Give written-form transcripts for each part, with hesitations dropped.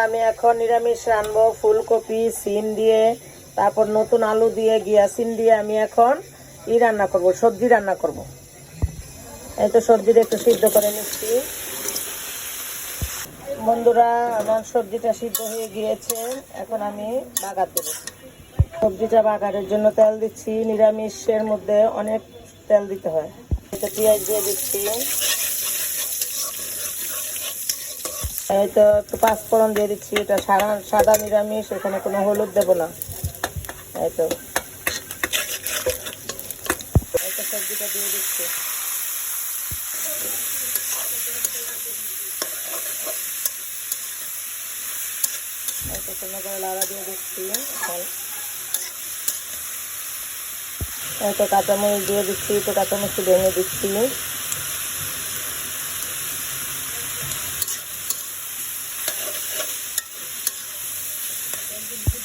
আমি এখন নিরামিষ রান্নবো ফুলকপি সিম দিয়ে, তারপর নতুন আলু দিয়ে গিয়াসিম দিয়ে আমি এখন রান্না করব, সবজি রান্না করব। এই তো সবজিটা একটু সিদ্ধ করে নিচ্ছি। বন্ধুরা আমার সবজিটা সিদ্ধ হয়ে গিয়েছে, এখন আমি বাগার দেবো। সবজিটা বাগারের জন্য তেল দিচ্ছি। নিরামিষের মধ্যে অনেক তেল দিতে হয়। এটা পেঁয়াজ দিয়ে দিচ্ছি। এই তো একটু পাঁচফোড়ন দিয়ে দিচ্ছি। এটা সাদা নিরামিষ, এখানে কোনো হলুদ দেবো না। এই তো সবজিটা দিয়ে দিচ্ছি। লাড়া দিয়ে দিচ্ছি। এই তো কাঁচামরিচ দিয়ে দিচ্ছি। তো কাঁচামরিচ ভেঙে দিচ্ছি।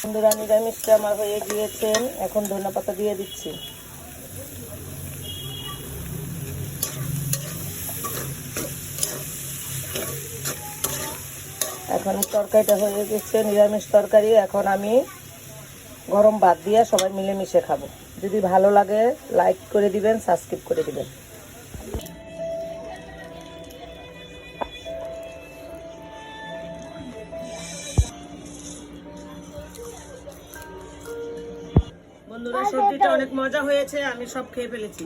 বন্ধুরা নিরামিষটা আমার হয়ে গিয়েছে, এখন ধনেপাতা দিয়ে দিচ্ছি। এখন তরকারিটা হয়ে গেছে, নিরামিষ তরকারি। এখন আমি গরম ভাত দিয়ে সবাই মিলেমিশে খাবো। যদি ভালো লাগে লাইক করে দিবেন, সাবস্ক্রাইব করে দিবেন। বন্ধুরা সবজিটা অনেক মজা হয়েছে, আমি সব খেয়ে ফেলেছি।